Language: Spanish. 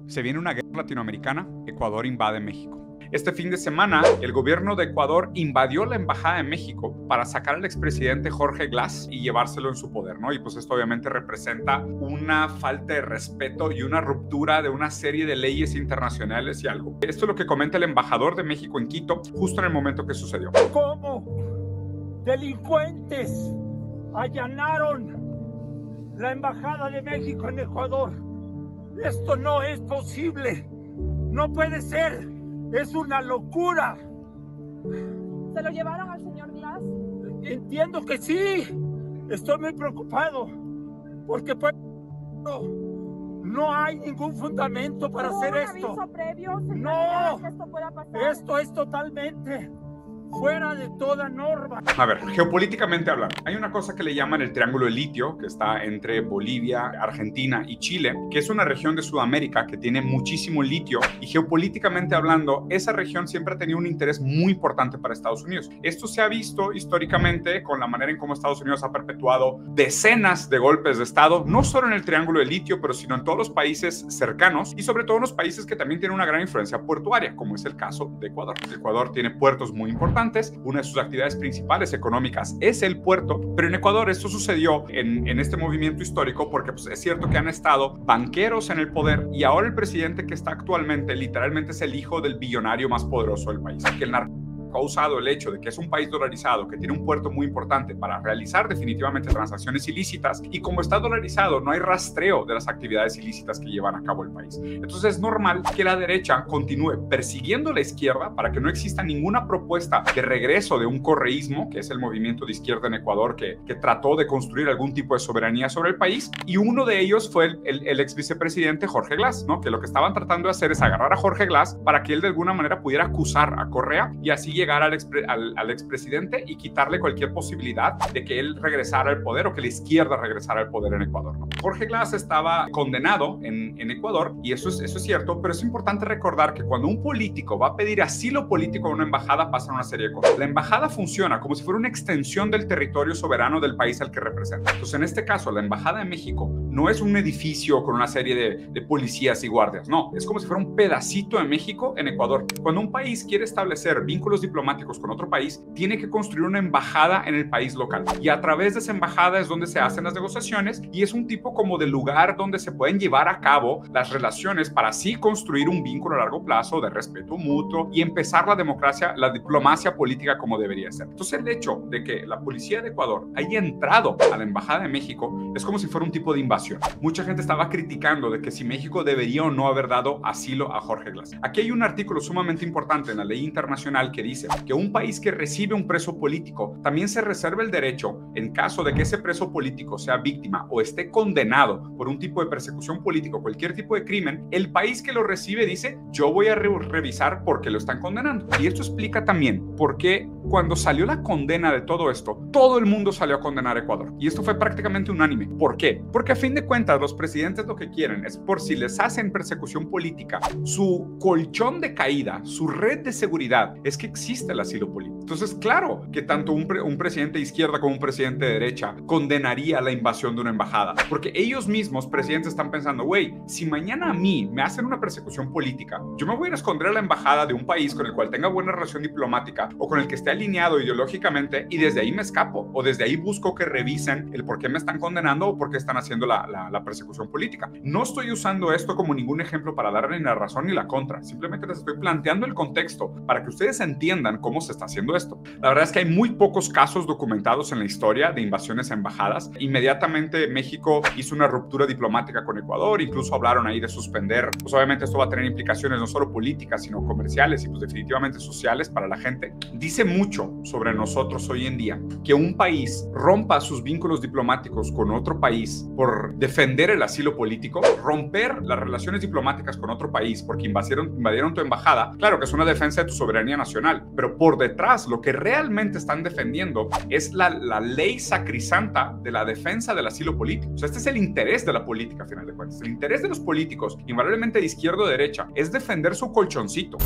Se viene una guerra latinoamericana, Ecuador invade México. Este fin de semana, el gobierno de Ecuador invadió la embajada de México para sacar al expresidente Jorge Glass y llevárselo en su poder, ¿no? Y pues esto obviamente representa una falta de respeto y una ruptura de una serie de leyes internacionales y algo. Esto es lo que comenta el embajador de México en Quito, justo en el momento que sucedió. ¿Cómo delincuentes allanaron la embajada de México en Ecuador? Esto no es posible. No puede ser. Es una locura. ¿Se lo llevaron al señor Glass? Entiendo que sí. Estoy muy preocupado porque pues, no hay ningún fundamento para hacer esto. ¿Aviso previo? No. Que esto pueda pasar. Esto es totalmente fuera de toda norma. A ver, geopolíticamente hablando, hay una cosa que le llaman el Triángulo de Litio, que está entre Bolivia, Argentina y Chile, que es una región de Sudamérica que tiene muchísimo litio, y geopolíticamente hablando, esa región siempre ha tenido un interés muy importante para Estados Unidos. Esto se ha visto históricamente con la manera en cómo Estados Unidos ha perpetuado decenas de golpes de Estado, no solo en el Triángulo de Litio, pero sino en todos los países cercanos, y sobre todo en los países que también tienen una gran influencia portuaria, como es el caso de Ecuador. Ecuador tiene puertos muy importantes. Una de sus actividades principales económicas es el puerto, pero en Ecuador esto sucedió en este movimiento histórico porque pues, es cierto que han estado banqueros en el poder y ahora el presidente que está actualmente literalmente es el hijo del billonario más poderoso del país. Que el ha usado el hecho de que es un país dolarizado, que tiene un puerto muy importante para realizar definitivamente transacciones ilícitas, y como está dolarizado no hay rastreo de las actividades ilícitas que llevan a cabo el país. Entonces es normal que la derecha continúe persiguiendo a la izquierda para que no exista ninguna propuesta de regreso de un correísmo, que es el movimiento de izquierda en Ecuador que trató de construir algún tipo de soberanía sobre el país, y uno de ellos fue el ex vicepresidente Jorge Glass, ¿no? Que lo que estaban tratando de hacer es agarrar a Jorge Glass para que él de alguna manera pudiera acusar a Correa y así llegar al expresidente y quitarle cualquier posibilidad de que él regresara al poder o que la izquierda regresara al poder en Ecuador, ¿no? Jorge Glass estaba condenado en Ecuador y eso es cierto, pero es importante recordar que cuando un político va a pedir asilo político a una embajada pasan una serie de cosas. La embajada funciona como si fuera una extensión del territorio soberano del país al que representa. Entonces, en este caso, la embajada de México no es un edificio con una serie de policías y guardias, no, es como si fuera un pedacito de México en Ecuador. Cuando un país quiere establecer vínculos diplomáticos con otro país, tiene que construir una embajada en el país local y a través de esa embajada es donde se hacen las negociaciones y es un tipo como de lugar donde se pueden llevar a cabo las relaciones para así construir un vínculo a largo plazo de respeto mutuo y empezar la diplomacia política como debería ser. Entonces el hecho de que la policía de Ecuador haya entrado a la embajada de México es como si fuera un tipo de invasión. Mucha gente estaba criticando de que si México debería o no haber dado asilo a Jorge Glass. Aquí hay un artículo sumamente importante en la ley internacional que dice que un país que recibe un preso político también se reserva el derecho, en caso de que ese preso político sea víctima o esté condenado por un tipo de persecución política o cualquier tipo de crimen, el país que lo recibe dice, yo voy a revisar por qué lo están condenando. Y esto explica también por qué cuando salió la condena de todo esto, todo el mundo salió a condenar a Ecuador. Y esto fue prácticamente unánime. ¿Por qué? Porque a fin de cuentas los presidentes lo que quieren es por si les hacen persecución política, su colchón de caída, su red de seguridad es que existe el asilo político. Entonces, claro que tanto un presidente de izquierda como un presidente de derecha condenaría la invasión de una embajada, porque ellos mismos, presidentes, están pensando, güey, si mañana a mí me hacen una persecución política, yo me voy a ir a esconder a la embajada de un país con el cual tenga buena relación diplomática o con el que esté alineado ideológicamente y desde ahí me escapo o desde ahí busco que revisen el por qué me están condenando o por qué están haciendo la persecución política. No estoy usando esto como ningún ejemplo para darle ni la razón ni la contra, simplemente les estoy planteando el contexto para que ustedes entiendan cómo se está haciendo esto. La verdad es que hay muy pocos casos documentados en la historia de invasiones a embajadas. Inmediatamente México hizo una ruptura diplomática con Ecuador, incluso hablaron ahí de suspender, pues obviamente esto va a tener implicaciones no solo políticas, sino comerciales y pues definitivamente sociales para la gente. Dice mucho sobre nosotros hoy en día que un país rompa sus vínculos diplomáticos con otro país por defender el asilo político, romper las relaciones diplomáticas con otro país porque invadieron tu embajada, claro que es una defensa de tu soberanía nacional, pero por detrás lo que realmente están defendiendo es la ley sacrisanta de la defensa del asilo político. O sea, este es el interés de la política, a final de cuentas. El interés de los políticos, invariablemente de izquierda o derecha, es defender su colchoncito.